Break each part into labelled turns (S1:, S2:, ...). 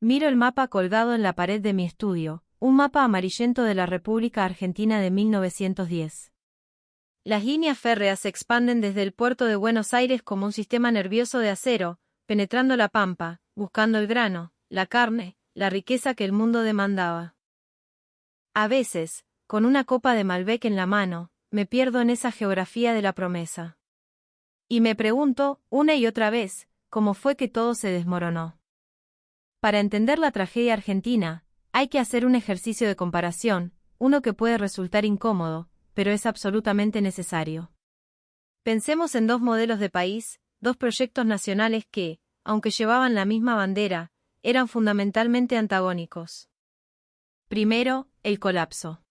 S1: Miro el mapa colgado en la pared de mi estudio, un mapa amarillento de la República Argentina de 1910. Las líneas férreas se expanden desde el puerto de Buenos Aires como un sistema nervioso de acero, penetrando la pampa, buscando el grano, la carne, la riqueza que el mundo demandaba. A veces, con una copa de Malbec en la mano, me pierdo en esa geografía de la promesa. Y me pregunto, una y otra vez, cómo fue que todo se desmoronó. Para entender la tragedia argentina, hay que hacer un ejercicio de comparación, uno que puede resultar incómodo, pero es absolutamente necesario. Pensemos en dos modelos de país, dos proyectos nacionales que, aunque llevaban la misma bandera, eran fundamentalmente antagónicos. Primero, el colapso.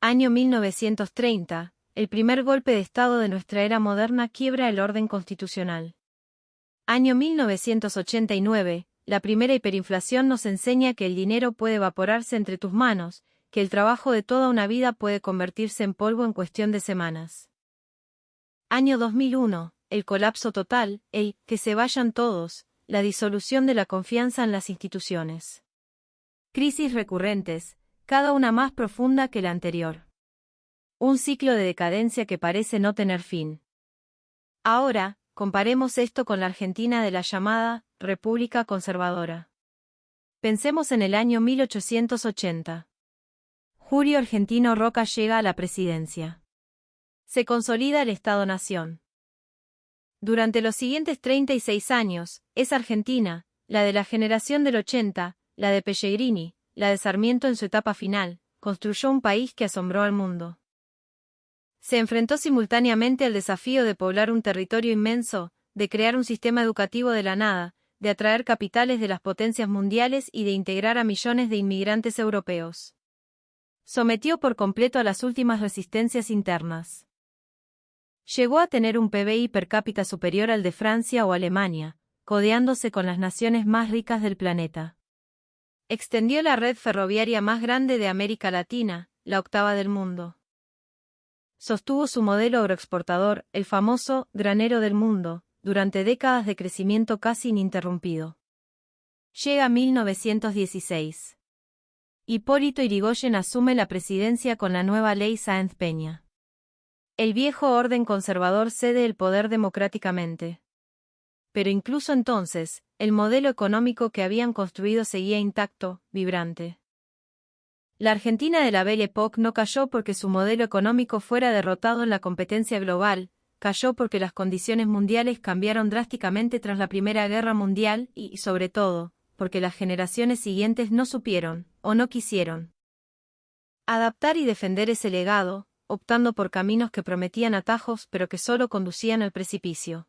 S1: Año 1930, el primer golpe de Estado de nuestra era moderna quiebra el orden constitucional. Año 1989, la primera hiperinflación nos enseña que el dinero puede evaporarse entre tus manos, que el trabajo de toda una vida puede convertirse en polvo en cuestión de semanas. Año 2001, el colapso total, el que se vayan todos, la disolución de la confianza en las instituciones. Crisis recurrentes, cada una más profunda que la anterior. Un ciclo de decadencia que parece no tener fin. Ahora, comparemos esto con la Argentina de la llamada República Conservadora. Pensemos en el año 1880. Julio Argentino Roca llega a la presidencia. Se consolida el Estado-Nación. Durante los siguientes 36 años, es Argentina, la de la generación del 80, la de Pellegrini, la de Sarmiento en su etapa final, construyó un país que asombró al mundo. Se enfrentó simultáneamente al desafío de poblar un territorio inmenso, de crear un sistema educativo de la nada, de atraer capitales de las potencias mundiales y de integrar a millones de inmigrantes europeos. Sometió por completo a las últimas resistencias internas. Llegó a tener un PBI per cápita superior al de Francia o Alemania, codeándose con las naciones más ricas del planeta. Extendió la red ferroviaria más grande de América Latina, la octava del mundo. Sostuvo su modelo agroexportador, el famoso granero del mundo, durante décadas de crecimiento casi ininterrumpido. Llega 1916. Hipólito Yrigoyen asume la presidencia con la nueva ley Sáenz Peña. El viejo orden conservador cede el poder democráticamente. Pero incluso entonces, el modelo económico que habían construido seguía intacto, vibrante. La Argentina de la Belle Époque no cayó porque su modelo económico fuera derrotado en la competencia global, cayó porque las condiciones mundiales cambiaron drásticamente tras la Primera Guerra Mundial y, sobre todo, porque las generaciones siguientes no supieron, o no quisieron, adaptar y defender ese legado, optando por caminos que prometían atajos pero que solo conducían al precipicio.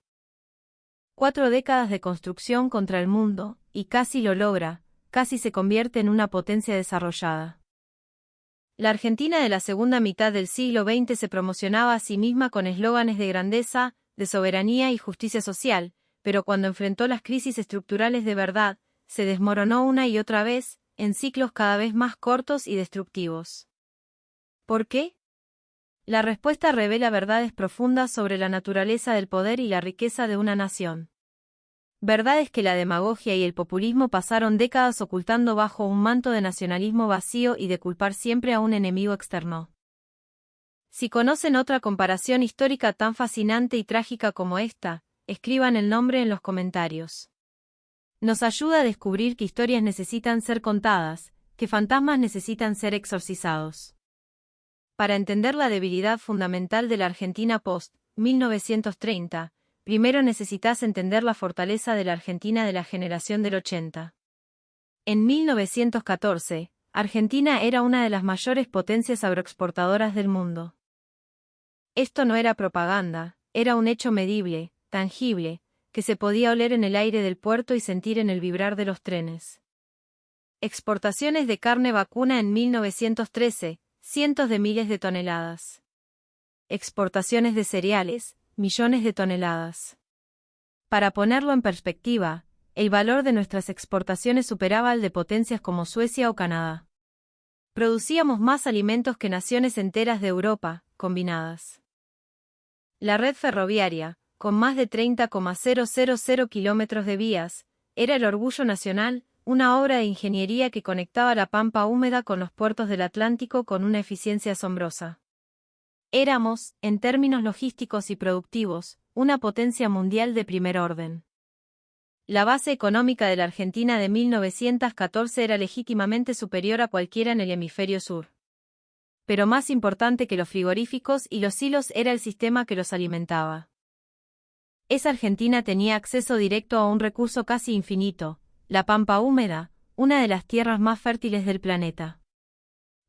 S1: 4 décadas de construcción contra el mundo, y casi lo logra, casi se convierte en una potencia desarrollada. La Argentina de la segunda mitad del siglo XX se promocionaba a sí misma con eslóganes de grandeza, de soberanía y justicia social, pero cuando enfrentó las crisis estructurales de verdad, se desmoronó una y otra vez, en ciclos cada vez más cortos y destructivos. ¿Por qué? La respuesta revela verdades profundas sobre la naturaleza del poder y la riqueza de una nación. Verdades que la demagogia y el populismo pasaron décadas ocultando bajo un manto de nacionalismo vacío y de culpar siempre a un enemigo externo. Si conocen otra comparación histórica tan fascinante y trágica como esta, escriban el nombre en los comentarios. Nos ayuda a descubrir que historias necesitan ser contadas, que fantasmas necesitan ser exorcizados. Para entender la debilidad fundamental de la Argentina post-1930, primero necesitas entender la fortaleza de la Argentina de la generación del 80. En 1914, Argentina era una de las mayores potencias agroexportadoras del mundo. Esto no era propaganda, era un hecho medible, tangible, que se podía oler en el aire del puerto y sentir en el vibrar de los trenes. Exportaciones de carne vacuna en 1913, cientos de miles de toneladas. Exportaciones de cereales, millones de toneladas. Para ponerlo en perspectiva, el valor de nuestras exportaciones superaba al de potencias como Suecia o Canadá. Producíamos más alimentos que naciones enteras de Europa, combinadas. La red ferroviaria, con más de 30,000 kilómetros de vías, era el orgullo nacional, una obra de ingeniería que conectaba la pampa húmeda con los puertos del Atlántico con una eficiencia asombrosa. Éramos, en términos logísticos y productivos, una potencia mundial de primer orden. La base económica de la Argentina de 1914 era legítimamente superior a cualquiera en el hemisferio sur. Pero más importante que los frigoríficos y los silos era el sistema que los alimentaba. Esa Argentina tenía acceso directo a un recurso casi infinito, la pampa húmeda, una de las tierras más fértiles del planeta.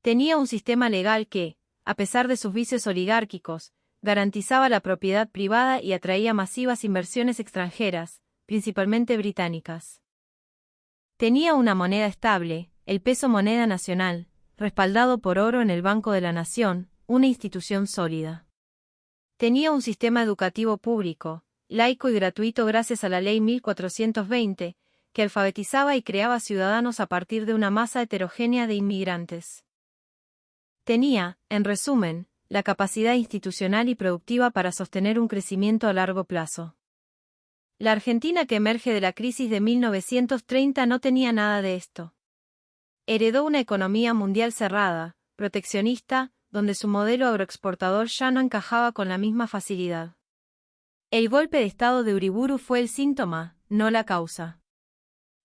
S1: Tenía un sistema legal que, a pesar de sus vicios oligárquicos, garantizaba la propiedad privada y atraía masivas inversiones extranjeras, principalmente británicas. Tenía una moneda estable, el peso moneda nacional, respaldado por oro en el Banco de la Nación, una institución sólida. Tenía un sistema educativo público, laico y gratuito gracias a la Ley 1420, que alfabetizaba y creaba ciudadanos a partir de una masa heterogénea de inmigrantes. Tenía, en resumen, la capacidad institucional y productiva para sostener un crecimiento a largo plazo. La Argentina que emerge de la crisis de 1930 no tenía nada de esto. Heredó una economía mundial cerrada, proteccionista, donde su modelo agroexportador ya no encajaba con la misma facilidad. El golpe de estado de Uriburu fue el síntoma, no la causa.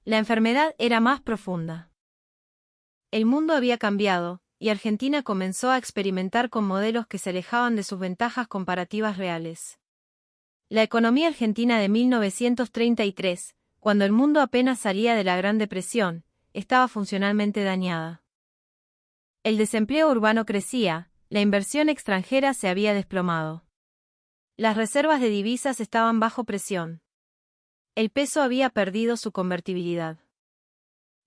S1: La enfermedad era más profunda. El mundo había cambiado, y Argentina comenzó a experimentar con modelos que se alejaban de sus ventajas comparativas reales. La economía argentina de 1933, cuando el mundo apenas salía de la Gran Depresión, estaba funcionalmente dañada. El desempleo urbano crecía, la inversión extranjera se había desplomado. Las reservas de divisas estaban bajo presión. El peso había perdido su convertibilidad.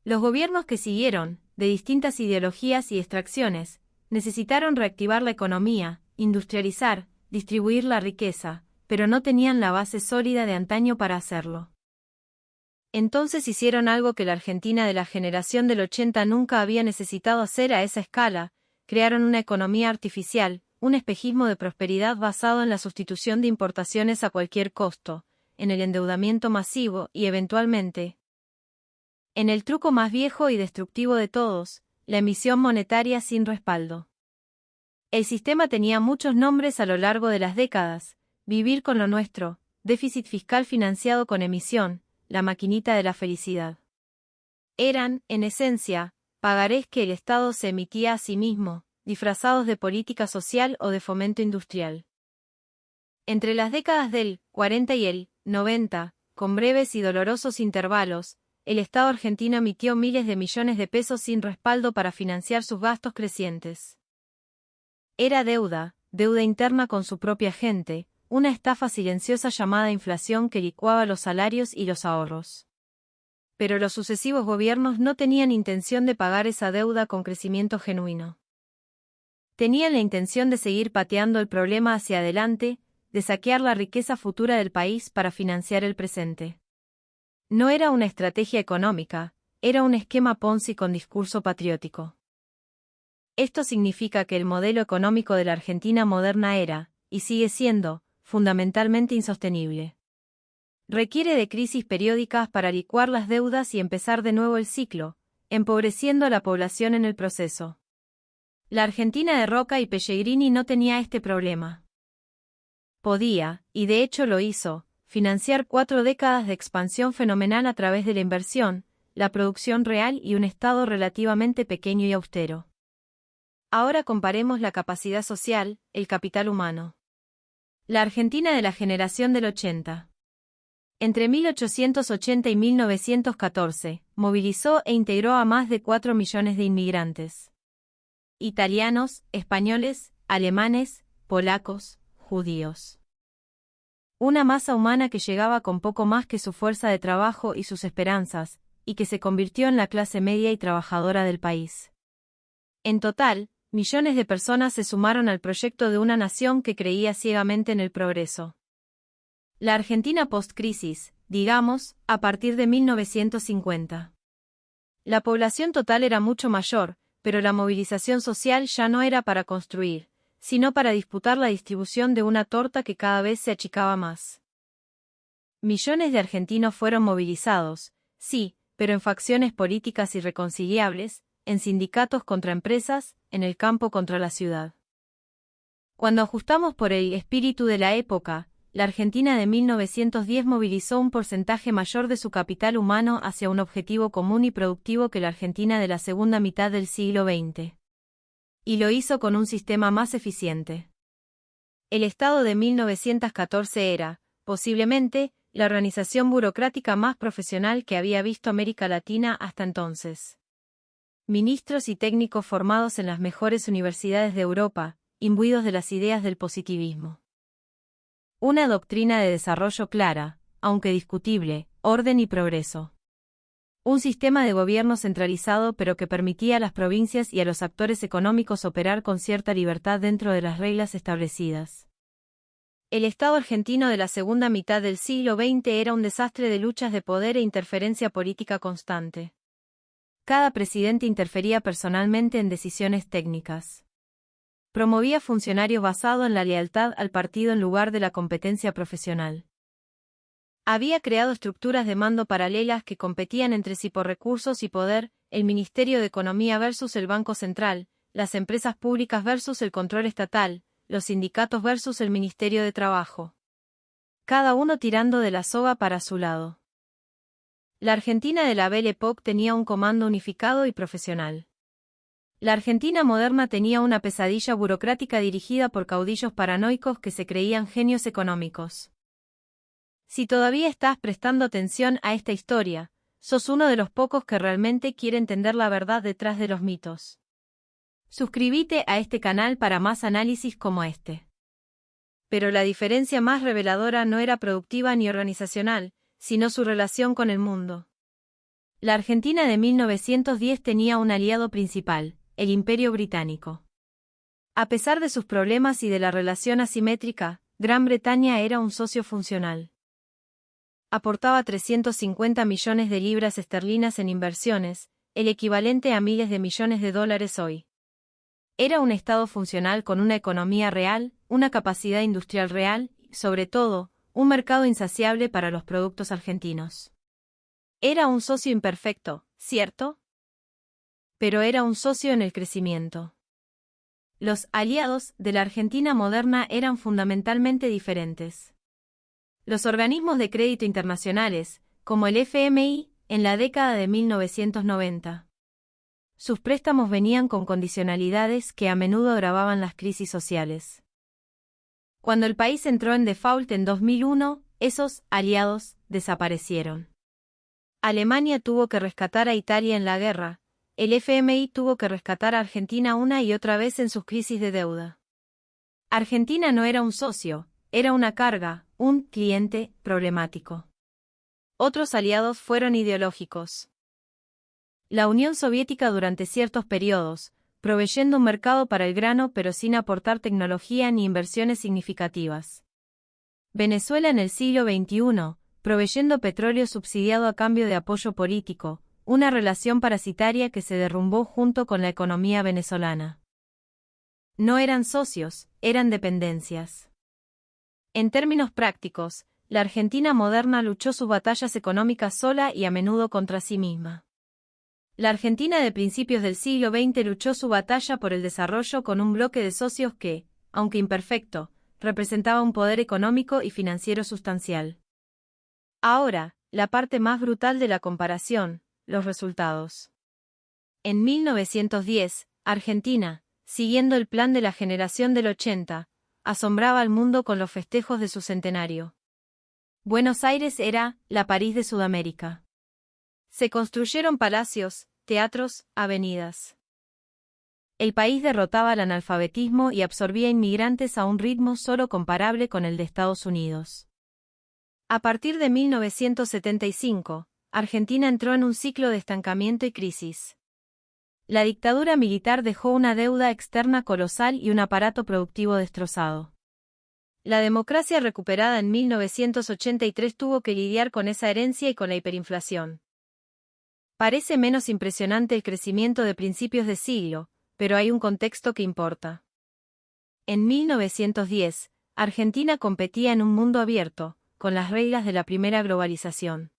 S1: Los gobiernos que siguieron, de distintas ideologías y extracciones, necesitaron reactivar la economía, industrializar, distribuir la riqueza, pero no tenían la base sólida de antaño para hacerlo. Entonces hicieron algo que la Argentina de la generación del 80 nunca había necesitado hacer a esa escala: crearon una economía artificial, un espejismo de prosperidad basado en la sustitución de importaciones a cualquier costo, en el endeudamiento masivo y, eventualmente, en el truco más viejo y destructivo de todos, la emisión monetaria sin respaldo. El sistema tenía muchos nombres a lo largo de las décadas: vivir con lo nuestro, déficit fiscal financiado con emisión, la maquinita de la felicidad. Eran, en esencia, pagarés que el Estado se emitía a sí mismo, disfrazados de política social o de fomento industrial. Entre las décadas del 40 y el 90, con breves y dolorosos intervalos, el Estado argentino emitió miles de millones de pesos sin respaldo para financiar sus gastos crecientes. Era deuda interna con su propia gente, una estafa silenciosa llamada inflación que licuaba los salarios y los ahorros. Pero los sucesivos gobiernos no tenían intención de pagar esa deuda con crecimiento genuino. Tenían la intención de seguir pateando el problema hacia adelante, de saquear la riqueza futura del país para financiar el presente. No era una estrategia económica, era un esquema Ponzi con discurso patriótico. Esto significa que el modelo económico de la Argentina moderna era, y sigue siendo, fundamentalmente insostenible. Requiere de crisis periódicas para licuar las deudas y empezar de nuevo el ciclo, empobreciendo a la población en el proceso. La Argentina de Roca y Pellegrini no tenía este problema. Podía, y de hecho lo hizo, financiar 4 décadas de expansión fenomenal a través de la inversión, la producción real y un Estado relativamente pequeño y austero. Ahora comparemos la capacidad social, el capital humano. La Argentina de la generación del 80. Entre 1880 y 1914, movilizó e integró a más de 4 millones de inmigrantes. Italianos, españoles, alemanes, polacos, judíos. Una masa humana que llegaba con poco más que su fuerza de trabajo y sus esperanzas, y que se convirtió en la clase media y trabajadora del país. En total, millones de personas se sumaron al proyecto de una nación que creía ciegamente en el progreso. La Argentina post-crisis, digamos, a partir de 1950. La población total era mucho mayor, pero la movilización social ya no era para construir, sino para disputar la distribución de una torta que cada vez se achicaba más. Millones de argentinos fueron movilizados, sí, pero en facciones políticas irreconciliables, en sindicatos contra empresas, en el campo contra la ciudad. Cuando ajustamos por el espíritu de la época, la Argentina de 1910 movilizó un porcentaje mayor de su capital humano hacia un objetivo común y productivo que la Argentina de la segunda mitad del siglo XX. Y lo hizo con un sistema más eficiente. El Estado de 1914 era, posiblemente, la organización burocrática más profesional que había visto América Latina hasta entonces. Ministros y técnicos formados en las mejores universidades de Europa, imbuidos de las ideas del positivismo. Una doctrina de desarrollo clara, aunque discutible, orden y progreso. Un sistema de gobierno centralizado pero que permitía a las provincias y a los actores económicos operar con cierta libertad dentro de las reglas establecidas. El Estado argentino de la segunda mitad del siglo XX era un desastre de luchas de poder e interferencia política constante. Cada presidente interfería personalmente en decisiones técnicas. Promovía funcionarios basado en la lealtad al partido en lugar de la competencia profesional. Había creado estructuras de mando paralelas que competían entre sí por recursos y poder, el Ministerio de Economía versus el Banco Central, las empresas públicas versus el control estatal, los sindicatos versus el Ministerio de Trabajo. Cada uno tirando de la soga para su lado. La Argentina de la Belle Époque tenía un comando unificado y profesional. La Argentina moderna tenía una pesadilla burocrática dirigida por caudillos paranoicos que se creían genios económicos. Si todavía estás prestando atención a esta historia, sos uno de los pocos que realmente quiere entender la verdad detrás de los mitos. Suscríbete a este canal para más análisis como este. Pero la diferencia más reveladora no era productiva ni organizacional, sino su relación con el mundo. La Argentina de 1910 tenía un aliado principal, el Imperio Británico. A pesar de sus problemas y de la relación asimétrica, Gran Bretaña era un socio funcional. Aportaba 350 millones de libras esterlinas en inversiones, el equivalente a miles de millones de dólares hoy. Era un Estado funcional con una economía real, una capacidad industrial real y, sobre todo, un mercado insaciable para los productos argentinos. Era un socio imperfecto, ¿cierto? Pero era un socio en el crecimiento. Los aliados de la Argentina moderna eran fundamentalmente diferentes. Los organismos de crédito internacionales, como el FMI, en la década de 1990. Sus préstamos venían con condicionalidades que a menudo agravaban las crisis sociales. Cuando el país entró en default en 2001, esos aliados desaparecieron. Alemania tuvo que rescatar a Italia en la guerra. El FMI tuvo que rescatar a Argentina una y otra vez en sus crisis de deuda. Argentina no era un socio, era una carga, un cliente problemático. Otros aliados fueron ideológicos. La Unión Soviética durante ciertos periodos, proveyendo un mercado para el grano pero sin aportar tecnología ni inversiones significativas. Venezuela en el siglo XXI, proveyendo petróleo subsidiado a cambio de apoyo político, una relación parasitaria que se derrumbó junto con la economía venezolana. No eran socios, eran dependencias. En términos prácticos, la Argentina moderna luchó sus batallas económicas sola y a menudo contra sí misma. La Argentina de principios del siglo XX luchó su batalla por el desarrollo con un bloque de socios que, aunque imperfecto, representaba un poder económico y financiero sustancial. Ahora, la parte más brutal de la comparación, los resultados. En 1910, Argentina, siguiendo el plan de la generación del 80, asombraba al mundo con los festejos de su centenario. Buenos Aires era la París de Sudamérica. Se construyeron palacios, teatros, avenidas. El país derrotaba al analfabetismo y absorbía inmigrantes a un ritmo solo comparable con el de Estados Unidos. A partir de 1975, Argentina entró en un ciclo de estancamiento y crisis. La dictadura militar dejó una deuda externa colosal y un aparato productivo destrozado. La democracia recuperada en 1983 tuvo que lidiar con esa herencia y con la hiperinflación. Parece menos impresionante el crecimiento de principios de siglo, pero hay un contexto que importa. En 1910, Argentina competía en un mundo abierto, con las reglas de la primera globalización.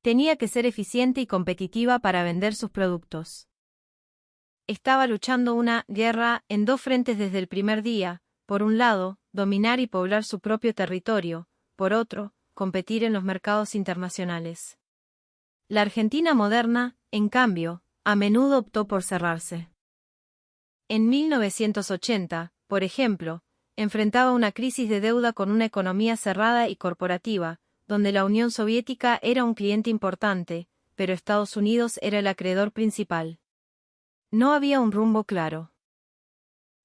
S1: Tenía que ser eficiente y competitiva para vender sus productos. Estaba luchando una guerra en dos frentes desde el primer día: por un lado, dominar y poblar su propio territorio; por otro, competir en los mercados internacionales. La Argentina moderna, en cambio, a menudo optó por cerrarse. En 1980, por ejemplo, enfrentaba una crisis de deuda con una economía cerrada y corporativa, donde la Unión Soviética era un cliente importante, pero Estados Unidos era el acreedor principal. No había un rumbo claro.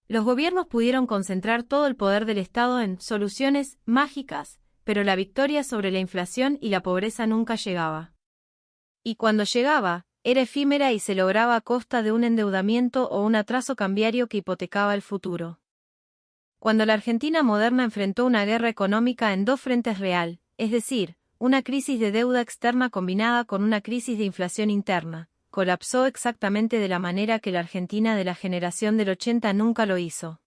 S1: Los gobiernos pudieron concentrar todo el poder del Estado en soluciones mágicas, pero la victoria sobre la inflación y la pobreza nunca llegaba. Y cuando llegaba, era efímera y se lograba a costa de un endeudamiento o un atraso cambiario que hipotecaba el futuro. Cuando la Argentina moderna enfrentó una guerra económica en dos frentes real, es decir, una crisis de deuda externa combinada con una crisis de inflación interna, colapsó exactamente de la manera que la Argentina de la generación del 80 nunca lo hizo.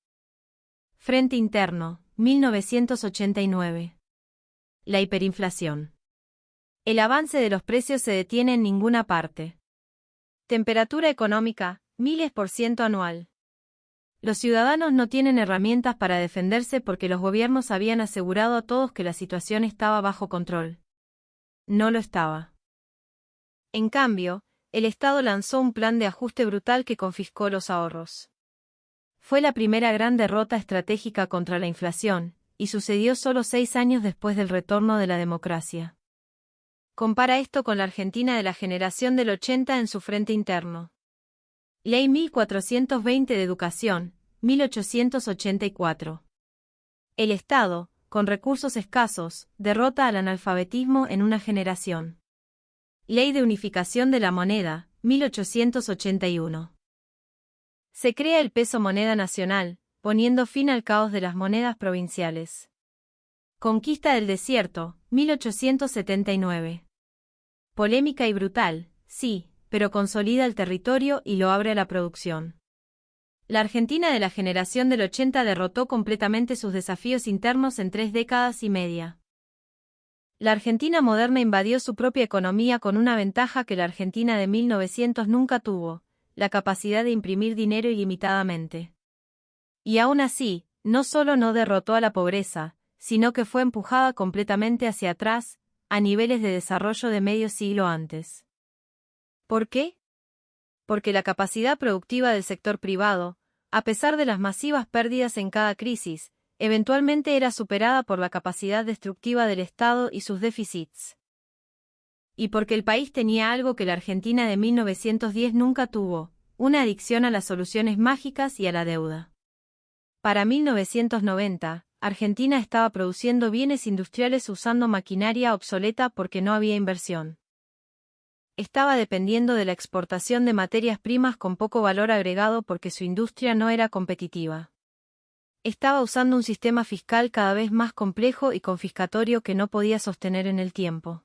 S1: Frente interno, 1989. La hiperinflación. El avance de los precios se detiene en ninguna parte. Temperatura económica, 1000% anual. Los ciudadanos no tienen herramientas para defenderse porque los gobiernos habían asegurado a todos que la situación estaba bajo control. No lo estaba. En cambio, el Estado lanzó un plan de ajuste brutal que confiscó los ahorros. Fue la primera gran derrota estratégica contra la inflación, y sucedió solo 6 años después del retorno de la democracia. Compara esto con la Argentina de la generación del 80 en su frente interno. Ley 1420 de Educación, 1884. El Estado, con recursos escasos, derrota al analfabetismo en una generación. Ley de Unificación de la Moneda, 1881. Se crea el peso moneda nacional, poniendo fin al caos de las monedas provinciales. Conquista del desierto, 1879. Polémica y brutal, sí, pero consolida el territorio y lo abre a la producción. La Argentina de la generación del 80 derrotó completamente sus desafíos internos en 3 décadas y media. La Argentina moderna invadió su propia economía con una ventaja que la Argentina de 1900 nunca tuvo: la capacidad de imprimir dinero ilimitadamente. Y aún así, no solo no derrotó a la pobreza, sino que fue empujada completamente hacia atrás, a niveles de desarrollo de medio siglo antes. ¿Por qué? Porque la capacidad productiva del sector privado, a pesar de las masivas pérdidas en cada crisis, eventualmente era superada por la capacidad destructiva del Estado y sus déficits. Y porque el país tenía algo que la Argentina de 1910 nunca tuvo: una adicción a las soluciones mágicas y a la deuda. Para 1990, Argentina estaba produciendo bienes industriales usando maquinaria obsoleta porque no había inversión. Estaba dependiendo de la exportación de materias primas con poco valor agregado porque su industria no era competitiva. Estaba usando un sistema fiscal cada vez más complejo y confiscatorio que no podía sostener en el tiempo.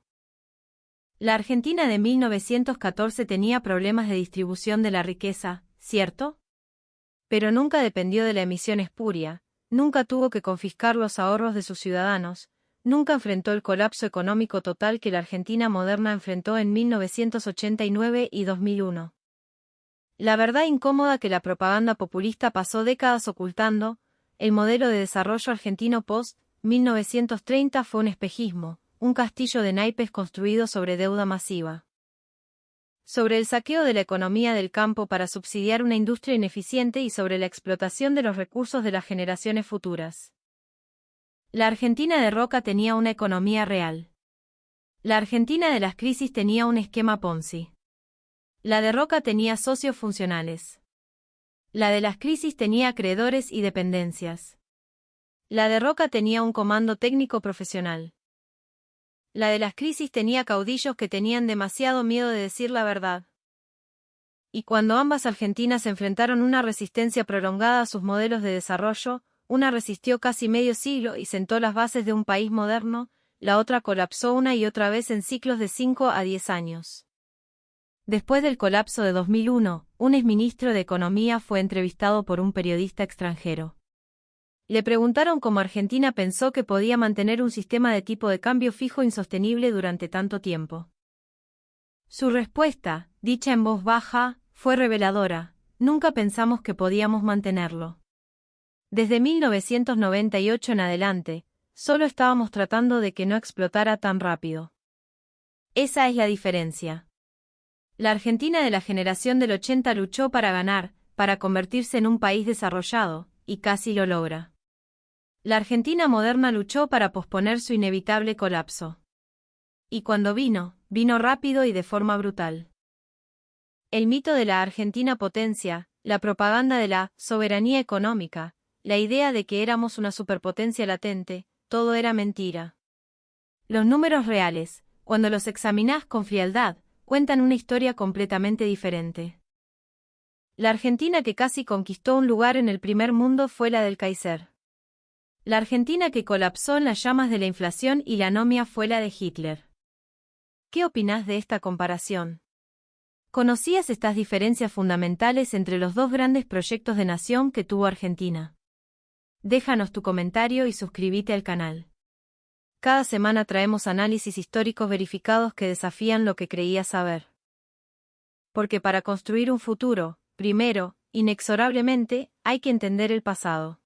S1: La Argentina de 1914 tenía problemas de distribución de la riqueza, ¿cierto? Pero nunca dependió de la emisión espuria, nunca tuvo que confiscar los ahorros de sus ciudadanos, nunca enfrentó el colapso económico total que la Argentina moderna enfrentó en 1989 y 2001. La verdad incómoda que la propaganda populista pasó décadas ocultando: el modelo de desarrollo argentino post-1930 fue un espejismo, un castillo de naipes construido sobre deuda masiva. Sobre el saqueo de la economía del campo para subsidiar una industria ineficiente y sobre la explotación de los recursos de las generaciones futuras. La Argentina de Roca tenía una economía real. La Argentina de las crisis tenía un esquema Ponzi. La de Roca tenía socios funcionales. La de las crisis tenía acreedores y dependencias. La de Roca tenía un comando técnico profesional. La de las crisis tenía caudillos que tenían demasiado miedo de decir la verdad. Y cuando ambas Argentinas enfrentaron una resistencia prolongada a sus modelos de desarrollo, una resistió casi medio siglo y sentó las bases de un país moderno, la otra colapsó una y otra vez en ciclos de 5 a 10 años. Después del colapso de 2001, un exministro de Economía fue entrevistado por un periodista extranjero. Le preguntaron cómo Argentina pensó que podía mantener un sistema de tipo de cambio fijo insostenible durante tanto tiempo. Su respuesta, dicha en voz baja, fue reveladora: nunca pensamos que podíamos mantenerlo. Desde 1998 en adelante, solo estábamos tratando de que no explotara tan rápido. Esa es la diferencia. La Argentina de la generación del 80 luchó para ganar, para convertirse en un país desarrollado, y casi lo logra. La Argentina moderna luchó para posponer su inevitable colapso. Y cuando vino, vino rápido y de forma brutal. El mito de la Argentina potencia, la propaganda de la soberanía económica, la idea de que éramos una superpotencia latente, todo era mentira. Los números reales, cuando los examinás con frialdad, cuentan una historia completamente diferente. La Argentina que casi conquistó un lugar en el primer mundo fue la del Kaiser. La Argentina que colapsó en las llamas de la inflación y la anomia fue la de Hitler. ¿Qué opinás de esta comparación? ¿Conocías estas diferencias fundamentales entre los dos grandes proyectos de nación que tuvo Argentina? Déjanos tu comentario y suscríbete al canal. Cada semana traemos análisis históricos verificados que desafían lo que creías saber. Porque para construir un futuro, primero, inexorablemente, hay que entender el pasado.